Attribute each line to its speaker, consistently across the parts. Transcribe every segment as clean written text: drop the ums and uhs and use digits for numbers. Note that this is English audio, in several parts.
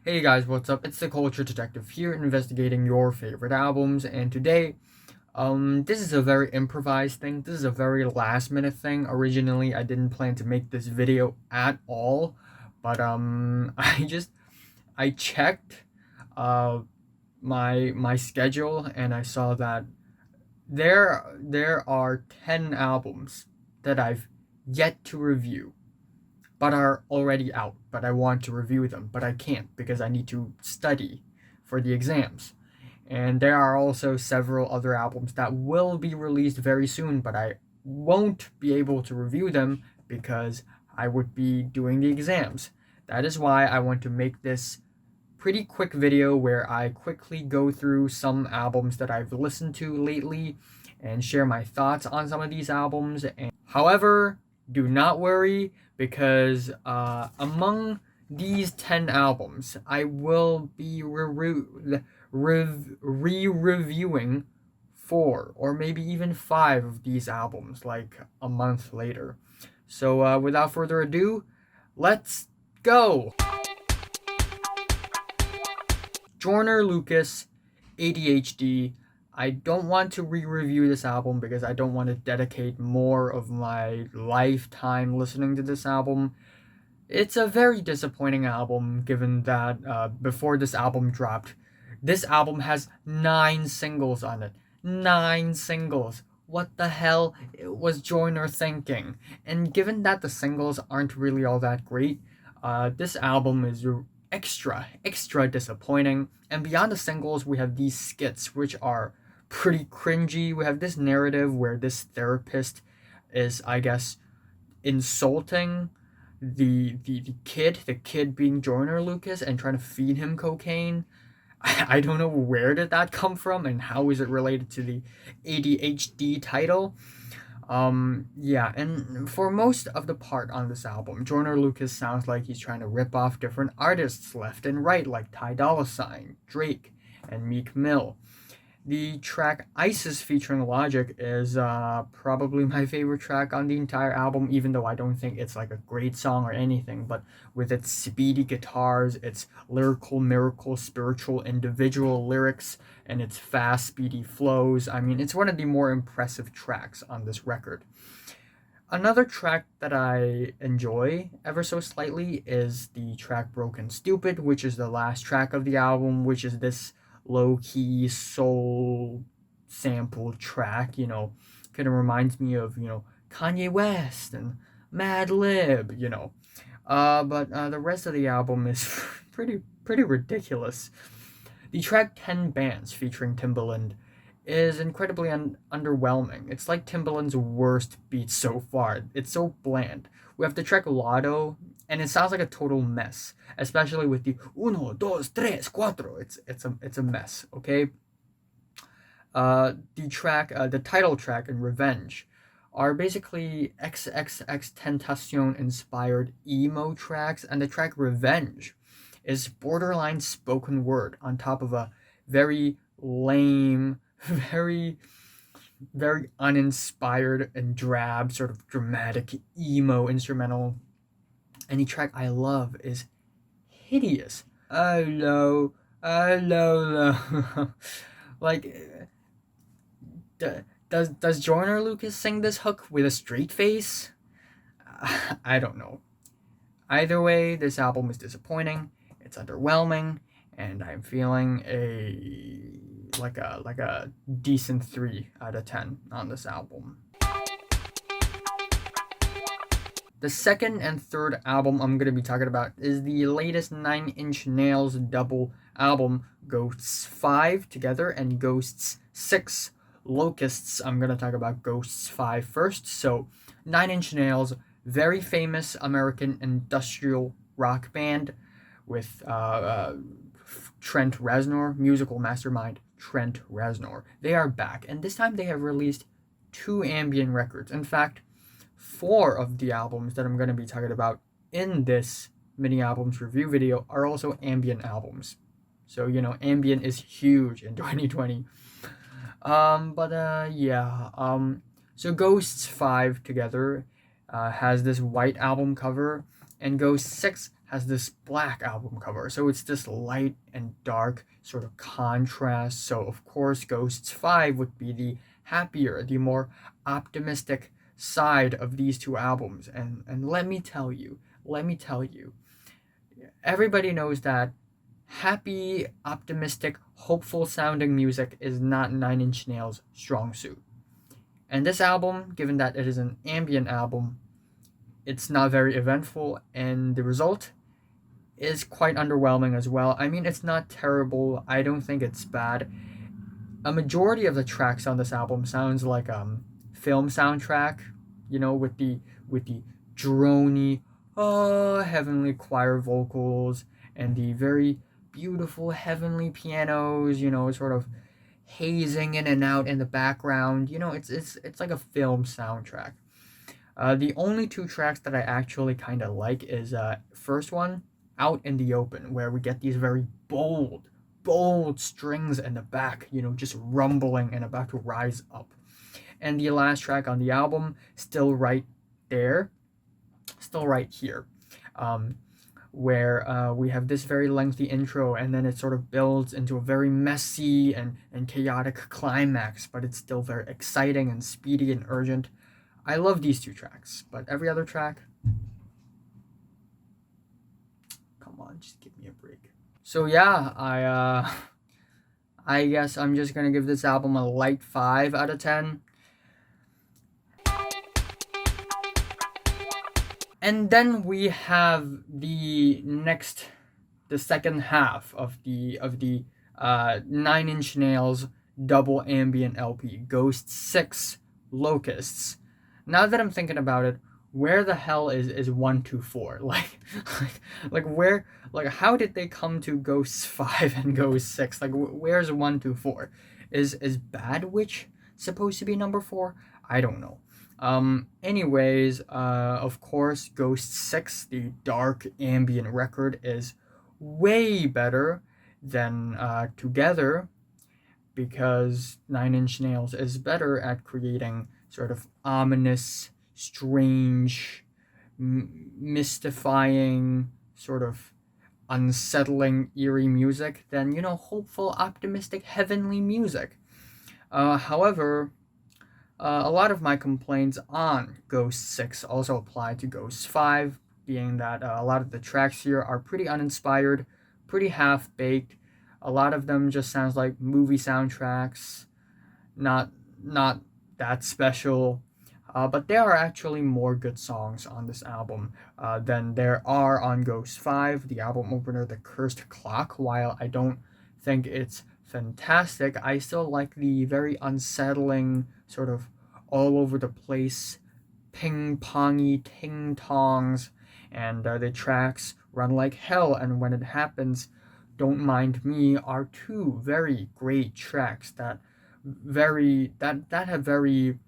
Speaker 1: Hey guys, what's up? It's the Culture Detective here, investigating your favorite albums, and today, this is a very improvised thing. This is a very last minute thing. Originally, I didn't plan to make this video at all, but I checked, uh, my schedule, and I saw that there are 10 albums that I've yet to review but are already out, but I want to review them, but I can't because I need to study for the exams. And there are also several other albums that will be released very soon, but I won't be able to review them because I would be doing the exams. That is why I want to make this pretty quick video where I quickly go through some albums that I've listened to lately and share my thoughts on some of these albums. And however, do not worry because among these 10 albums, I will be re-reviewing 4 or maybe even 5 of these albums like a month later. So without further ado, let's go! Joyner Lucas, ADHD. I don't want to re-review this album because I don't want to dedicate more of my lifetime listening to this album. It's a very disappointing album given that before this album dropped, this album has 9 singles on it. 9 singles. What the hell was Joyner thinking? And given that the singles aren't really all that great, this album is extra disappointing. And beyond the singles, we have these skits which are pretty cringy. We have this narrative where this therapist is, I guess, insulting the kid being Joyner Lucas and trying to feed him cocaine. I don't know where did that come from and how is it related to the ADHD title. Yeah, and for most of the part on this album, Joyner Lucas sounds like he's trying to rip off different artists left and right, like Ty Dolla $ign, Drake, and Meek Mill. The track Isis featuring Logic is probably my favorite track on the entire album, even though I don't think it's like a great song or anything, but with its speedy guitars, its lyrical miracle, spiritual individual lyrics, and its fast, speedy flows, I mean, it's one of the more impressive tracks on this record. Another track that I enjoy ever so slightly is the track Broken Stupid, which is the last track of the album, which is this low-key soul sample track, kind of reminds me of, Kanye West and Mad Lib, but the rest of the album is pretty ridiculous. The track 10 Bands featuring Timbaland is incredibly underwhelming. It's like Timbaland's worst beat so far. It's so bland. We have the track Lotto, and it sounds like a total mess, especially with the uno, dos, tres, cuatro. It's a mess. Okay. The title track and Revenge are basically XXX Tentacion inspired emo tracks, and the track Revenge is borderline spoken word on top of a very lame, very uninspired and drab sort of dramatic emo instrumental. And the track I love is hideous. Hello. Like, does Joyner Lucas sing this hook with a straight face? I don't know. Either way, this album is disappointing. It's underwhelming, and I'm feeling a decent 3 out of 10 on this album. The second and third album I'm going to be talking about is the latest 9 Inch Nails double album, Ghosts 5 Together and Ghosts 6 Locusts. I'm going to talk about Ghosts 5 first. So 9 Inch Nails, very famous American industrial rock band with Trent Reznor, musical mastermind Trent Reznor. They are back, and this time they have released 2 ambient records. In fact, 4 of the albums that I'm going to be talking about in this mini albums review video are also ambient albums. So, ambient is huge in 2020. So Ghosts 5 Together has this white album cover, and Ghost 6 has this black album cover. So it's this light and dark sort of contrast. So of course Ghosts 5 would be the happier, the more optimistic side of these two albums. And let me tell you, everybody knows that happy, optimistic, hopeful sounding music is not Nine Inch Nails' strong suit. And this album, given that it is an ambient album, it's not very eventful, and the result is quite underwhelming as well. I mean, it's not terrible. I don't think it's bad. A majority of the tracks on this album sounds like film soundtrack, with the drony, heavenly choir vocals and the very beautiful heavenly pianos, sort of hazing in and out in the background. It's like a film soundtrack. The only two tracks that I actually kind of like is first one, Out in the Open, where we get these very bold strings in the back, just rumbling and about to rise up. And the last track on the album, Still Right There, Still Right Here, where we have this very lengthy intro, and then it sort of builds into a very messy and chaotic climax, but it's still very exciting and speedy and urgent. I love these two tracks, but every other track, come on, just give me a break. So yeah, I guess I'm just gonna give this album a light 5 out of 10. And then we have the second half of the 9 Inch Nails double ambient LP, Ghost 6 Locusts. Now that I'm thinking about it, where the hell is 1 to 4? Like where, how did they come to Ghosts 5 and Ghost 6? Like where's 1 to 4? Is Bad Witch supposed to be number 4? I don't know. Anyways, of course, Ghost 6, the dark ambient record, is way better than Together, because 9 Inch Nails is better at creating sort of ominous, strange, mystifying, sort of unsettling, eerie music than, hopeful, optimistic, heavenly music. However, a lot of my complaints on Ghost 6 also apply to Ghost 5, being that a lot of the tracks here are pretty uninspired, pretty half-baked. A lot of them just sounds like movie soundtracks, not that special. But there are actually more good songs on this album than there are on Ghost 5, the album opener, The Cursed Clock. While I don't think it's fantastic, I still like the very unsettling, sort of all over the place, ping-pongy ting-tongs, and the tracks Run Like Hell and When It Happens, Don't Mind Me are two very great tracks that have very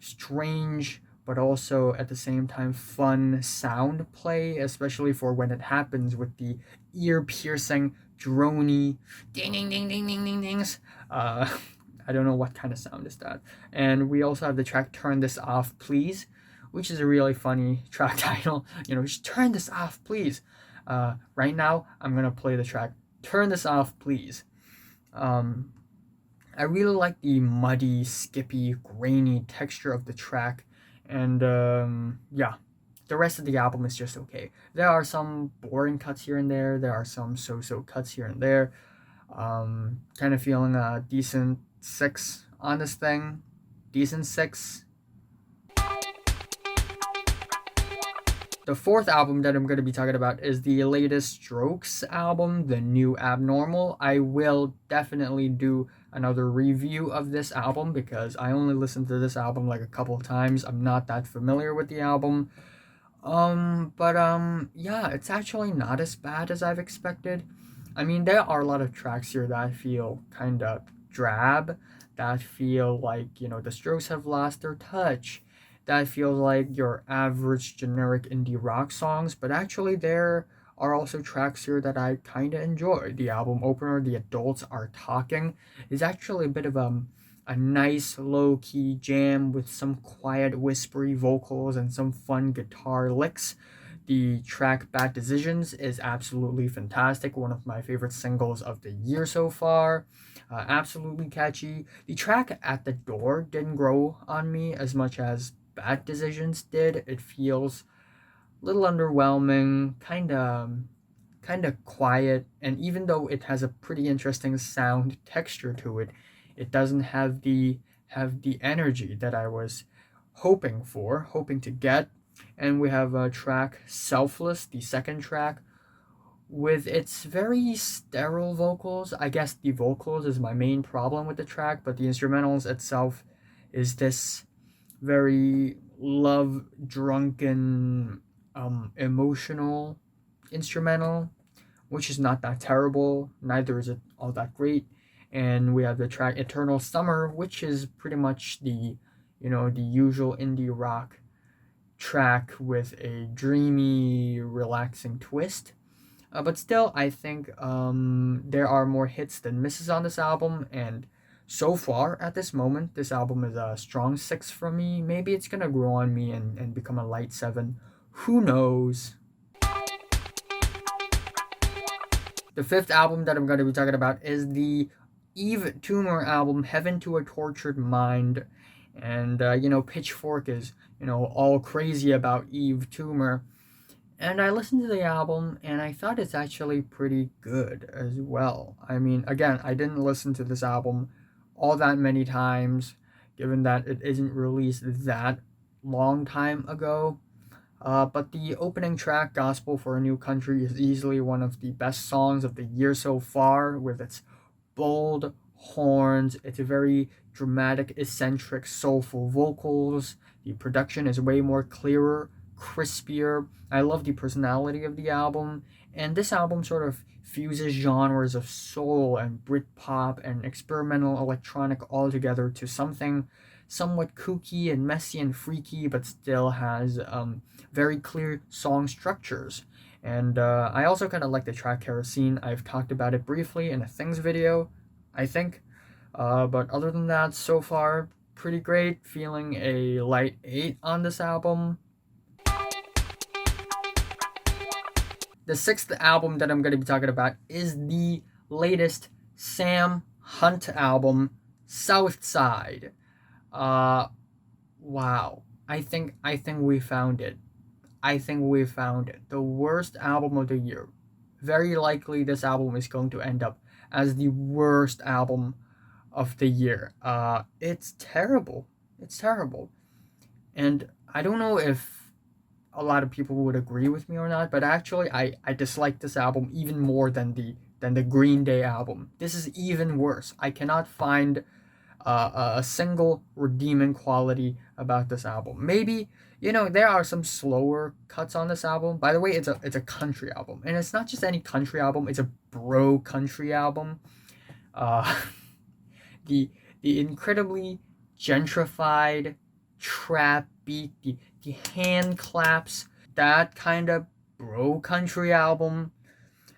Speaker 1: strange but also at the same time fun sound play, especially for When It Happens with the ear-piercing drony ding ding ding ding ding ding dings. I don't know what kind of sound is that. And we also have the track Turn This Off Please, which is a really funny track title. Just turn this off please. Right now I'm gonna play the track Turn This Off Please. I really like the muddy, skippy, grainy texture of the track, and yeah, the rest of the album is just okay. There are some boring cuts here and there. There are some so-so cuts here and there. Kind of feeling a decent 6 on this thing. Decent 6. The fourth album that I'm going to be talking about is the latest Strokes album, The New Abnormal. I will definitely do another review of this album because I only listened to this album like a couple of times. I'm not that familiar with the album. Yeah, it's actually not as bad as I've expected. I mean, there are a lot of tracks here that feel kind of drab, that feel like, the Strokes have lost their touch, that feels like your average generic indie rock songs, but actually there are also tracks here that I kind of enjoy. The album opener, The Adults Are Talking, is actually a bit of a nice low-key jam with some quiet whispery vocals and some fun guitar licks. The track Bad Decisions is absolutely fantastic, one of my favorite singles of the year so far. Absolutely catchy. The track At the Door didn't grow on me as much as Bad Decisions did. It feels a little underwhelming, kind of quiet, and even though it has a pretty interesting sound texture to it, it doesn't have the energy that I was hoping to get. And we have a track Selfless, the second track, with its very sterile vocals. I guess the vocals is my main problem with the track, but the instrumentals itself is this very love drunken, emotional instrumental, which is not that terrible. Neither is it all that great. And we have the track Eternal Summer, which is pretty much the usual indie rock track with a dreamy, relaxing twist. But still, I think there are more hits than misses on this album, and so far at this moment, this album is a strong 6 from me. Maybe it's gonna grow on me and become a light 7. Who knows? The fifth album that I'm going to be talking about is the Yves Tumor album, Heaven to a Tortured Mind. And, Pitchfork is, all crazy about Yves Tumor. And I listened to the album and I thought it's actually pretty good as well. I mean, again, I didn't listen to this album all that many times, given that it isn't released that long time ago. But the opening track, Gospel for a New Country, is easily one of the best songs of the year so far, with its bold horns, its very dramatic, eccentric, soulful vocals. The production is way more clearer, crispier. I love the personality of the album, and this album sort of fuses genres of soul and Britpop and experimental electronic all together to something somewhat kooky and messy and freaky, but still has very clear song structures. And I also kind of like the track Kerosene. I've talked about it briefly in a Things video, I think. But other than that, so far, pretty great. Feeling a light 8 on this album. The sixth album that I'm going to be talking about is the latest Sam Hunt album, Southside. Wow. I think we found it. I think we found it. The worst album of the year. Very likely this album is going to end up as the worst album of the year. It's terrible. It's terrible. And I don't know if a lot of people would agree with me or not, but actually I dislike this album even more than the Green Day album. This is even worse. I cannot find a single redeeming quality about this album. Maybe, there are some slower cuts on this album. By the way, it's a country album, and it's not just any country album. It's a bro country album. The incredibly gentrified trap beat, the hand claps, that kind of bro country album.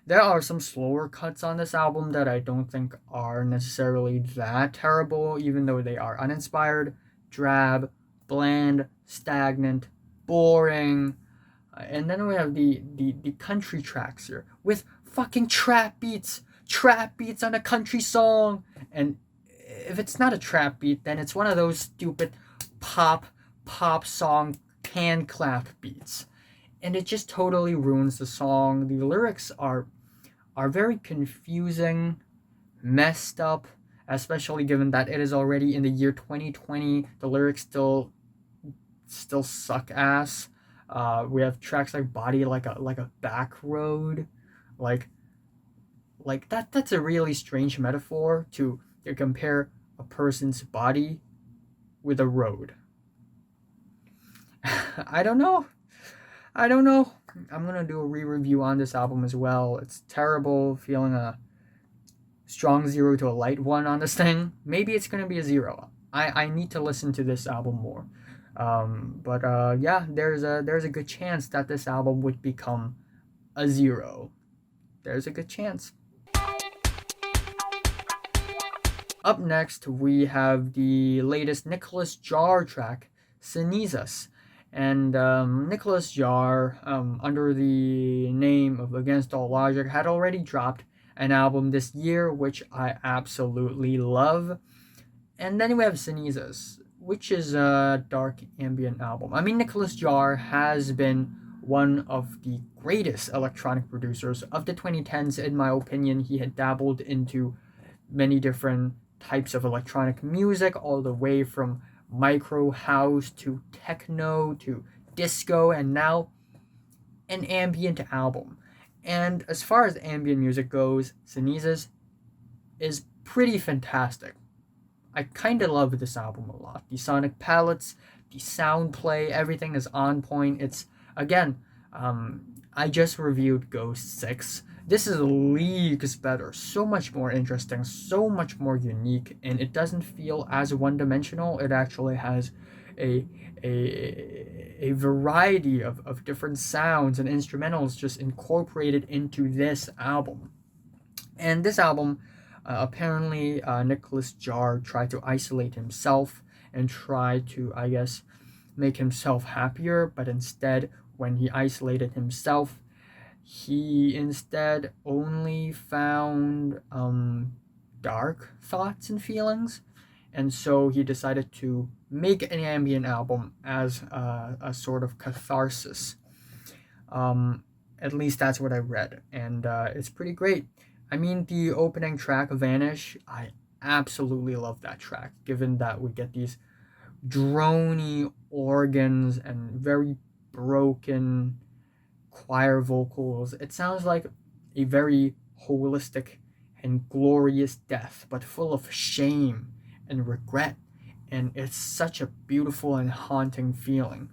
Speaker 1: There are some slower cuts on this album that I don't think are necessarily that terrible, even though they are uninspired, drab, bland, stagnant, boring. And then we have the country tracks here with fucking trap beats on a country song. And if it's not a trap beat, then it's one of those stupid pop song hand clap beats. And it just totally ruins the song. The lyrics are very confusing, messed up, especially given that it is already in the year 2020. The lyrics still suck ass. We have tracks like Body Like a Back Road. Like that's a really strange metaphor to compare a person's body with a road. I don't know. I'm gonna do a re-review on this album as well. It's terrible. Feeling a strong 0 to a light 1 on this thing. Maybe it's gonna be a 0. I need to listen to this album more. But yeah, there's a good chance that this album would become a 0. There's a good chance. Up next, we have the latest Nicholás Jaar track, Cenizas. And Nicholás Jaar, under the name of Against All Logic, had already dropped an album this year, which I absolutely love. And then we have Cenizas, which is a dark ambient album. I mean, Nicholás Jaar has been one of the greatest electronic producers of the 2010s, in my opinion. He had dabbled into many different types of electronic music, all the way from micro house to techno to disco, and now an ambient album. And as far as ambient music goes, Cenizas is pretty fantastic. I kind of love this album a lot. The sonic palettes, the sound play, everything is on point. It's, again, I just reviewed Ghost 6. This is leagues better, so much more interesting, so much more unique, and it doesn't feel as one-dimensional. It actually has a a variety of different sounds and instrumentals just incorporated into this album. And this album, apparently, Nicholás Jaar tried to isolate himself and try to, I guess, make himself happier, but instead, when he isolated himself, he instead only found dark thoughts and feelings, and so he decided to make an ambient album as a sort of catharsis. At least that's what I read, and it's pretty great. I mean, the opening track, Vanish, I absolutely love that track, given that we get these drony organs and very broken choir vocals. It sounds like a very holistic and glorious death, but full of shame and regret. And it's such a beautiful and haunting feeling.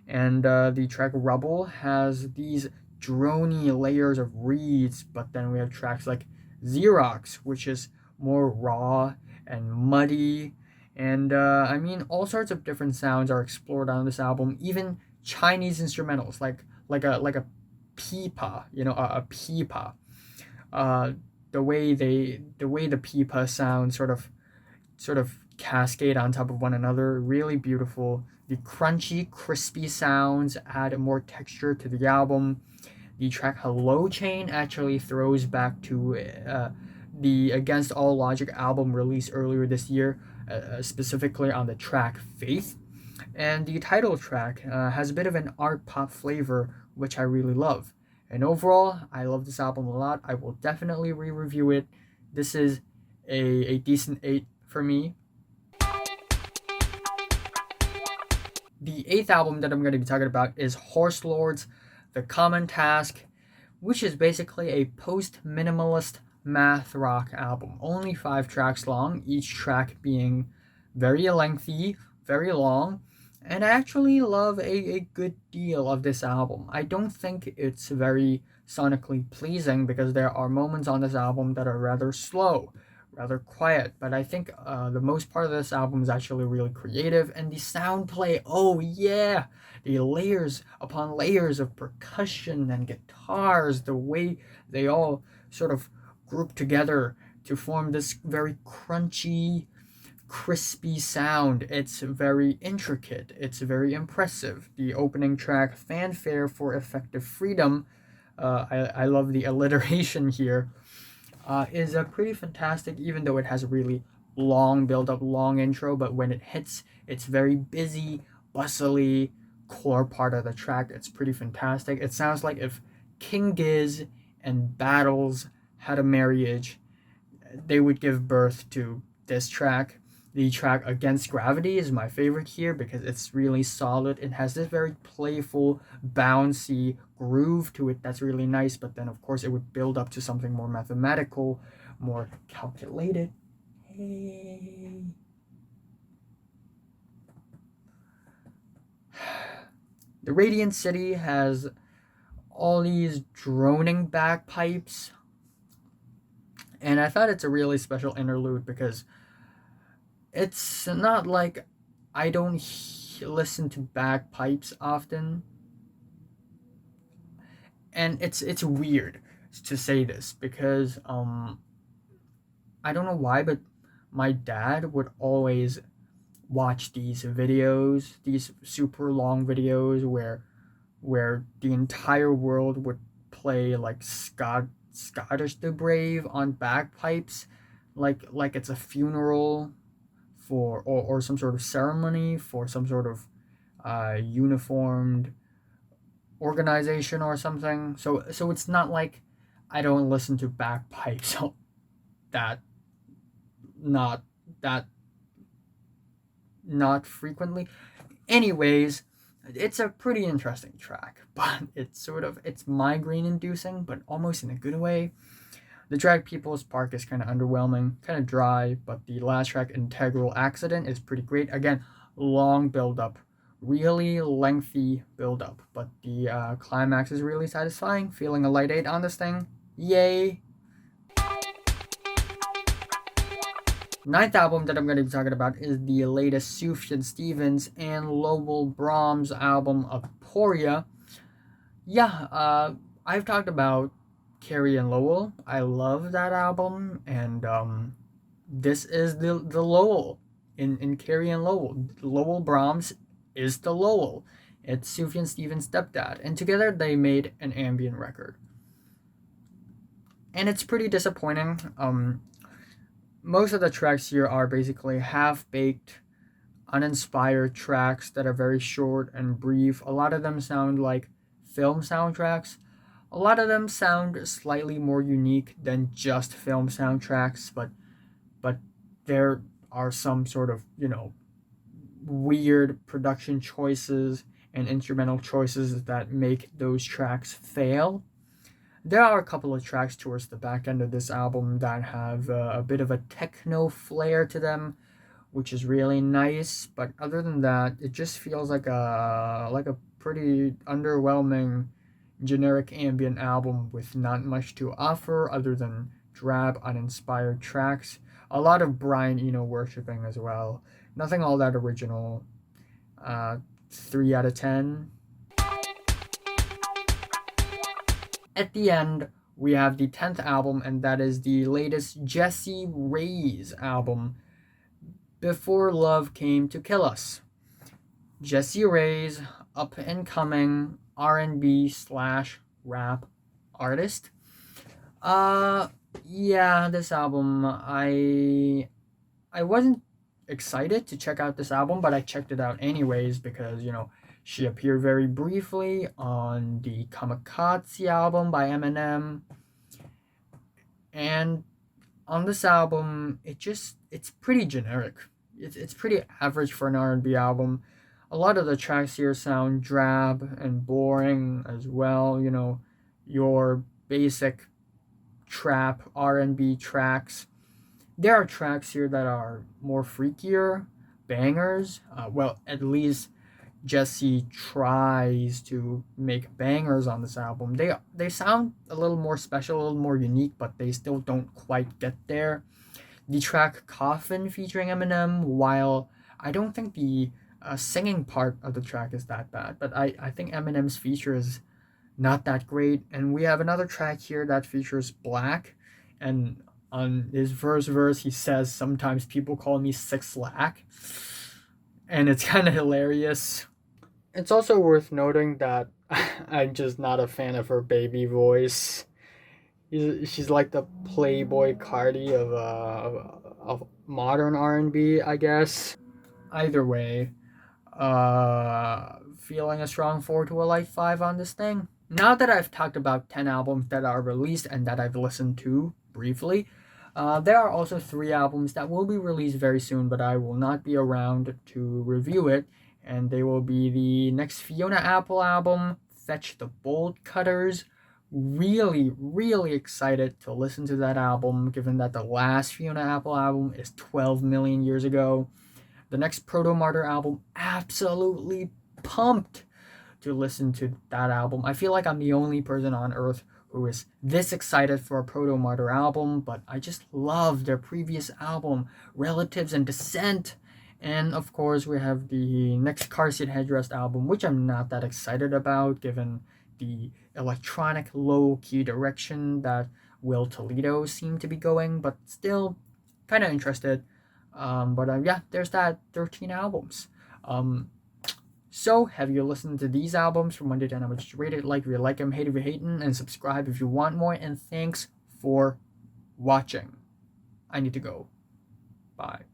Speaker 1: And the track Rubble has these drony layers of reeds, but then we have tracks like Xerox, which is more raw and muddy. And I mean, all sorts of different sounds are explored on this album, even Chinese instrumentals, like a pipa, a pipa. Uh, the way the pipa sound sort of cascade on top of one another, really beautiful. The crunchy, crispy sounds add more texture to the album. The track Hello Chain actually throws back to the Against All Logic album released earlier this year, specifically on the track Faith. And the title track has a bit of an art pop flavor, which I really love. And overall, I love this album a lot. I will definitely re-review it. This is a decent 8 for me. The 8th album that I'm going to be talking about is HorseLords, The Common Task, which is basically a post-minimalist math rock album. Only 5 tracks long, each track being very lengthy, very long, and I actually love a good deal of this album. I don't think it's very sonically pleasing because there are moments on this album that are rather slow, rather quiet, but I think the most part of this album is actually really creative, and the sound play, oh yeah, the layers upon layers of percussion and guitars, the way they all sort of group together to form this very crunchy, crispy sound. It's very intricate, it's very impressive. The opening track, Fanfare for Effective Freedom, I love the alliteration here, is pretty fantastic, even though it has a really long build up, long intro, but when it hits, it's very busy, bustly, core part of the track. It's pretty fantastic. It sounds like if King Giz and Battles had a marriage, they would give birth to this track. The track Against Gravity is my favorite here because it's really solid. It has this very playful, bouncy groove to it that's really nice, but then of course it would build up to something more mathematical, more calculated. Hey. The Radiant City has all these droning bagpipes, and I thought it's a really special interlude because it's not like I don't listen to bagpipes often, and it's weird to say this because I don't know why, but my dad would always watch these videos, these super long videos where the entire world would play like Scottish the Brave on bagpipes, like it's a funeral or some sort of ceremony for some sort of uniformed organization or something. So it's not like I don't listen to bagpipes that not that not frequently. Anyways, it's a pretty interesting track, but it's migraine inducing, but almost in a good way. The track People's Park is kind of underwhelming, kind of dry, but the last track Integral Accident is pretty great. Again, long build up, really lengthy build up, but the climax is really satisfying. Feeling a light 8 on this thing. Yay! Ninth album that I'm going to be talking about is the latest Sufjan Stevens and Lowell Brams album, Aporia. Yeah, I've talked about Carrie and Lowell. I love that album, and this is the Lowell in Carrie and Lowell. Lowell Brams is the Lowell. It's Sufjan Stevens' stepdad, and together they made an ambient record. And it's pretty disappointing. Most of the tracks here are basically half-baked, uninspired tracks that are very short and brief. A lot of them sound like film soundtracks. A lot of them sound slightly more unique than just film soundtracks, but there are some sort of, weird production choices and instrumental choices that make those tracks fail. There are a couple of tracks towards the back end of this album that have a bit of a techno flair to them, which is really nice. But other than that, it just feels like a pretty underwhelming, generic ambient album with not much to offer other than drab, uninspired tracks. A lot of Brian Eno worshipping as well. Nothing all that original. 3 out of 10. At the end, we have the 10th album, and that is the latest JessieReyez album, Before Love Came to Kill Us. JessieReyez, up and coming R&B / rap artist. Yeah, this album, I wasn't excited to check out this album, but I checked it out anyways because, she appeared very briefly on the Kamikaze album by Eminem. And on this album, it's pretty generic. It's pretty average for an R&B album. A lot of the tracks here sound drab and boring as well. Your basic trap R&B tracks. There are tracks here that are more freakier, bangers. Well, at least Jessie tries to make bangers on this album. They sound a little more special, a little more unique, but they still don't quite get there. The track Coffin featuring Eminem, while I don't think the singing part of the track is that bad, but I think Eminem's feature is not that great. And we have another track here that features Black, and on his verse he says, sometimes people call me Six Lack, and it's kind of hilarious. It's also worth noting that I'm just not a fan of her baby voice. She's like the Playboy Cardi of modern R&B, I guess. Either way, feeling a strong 4 to a light 5 on this thing. Now that I've talked about 10 albums that are released and that I've listened to briefly, there are also 3 albums that will be released very soon, but I will not be around to review it. And they will be the next Fiona Apple album, Fetch the Bolt Cutters. Really, really excited to listen to that album, given that the last Fiona Apple album is 12 million years ago. The next Protomartyr album, absolutely pumped to listen to that album. I feel like I'm the only person on earth who is this excited for a Protomartyr album, but I just love their previous album, Relatives and Descent. And of course, we have the next Car Seat Headrest album, which I'm not that excited about, given the electronic low-key direction that Will Toledo seemed to be going, but still kind of interested. Yeah, there's that 13 albums. So, have you listened to these albums from 1 to 10? I would just rate it like if you like them, hate if you hate them, and subscribe if you want more. And thanks for watching. I need to go. Bye.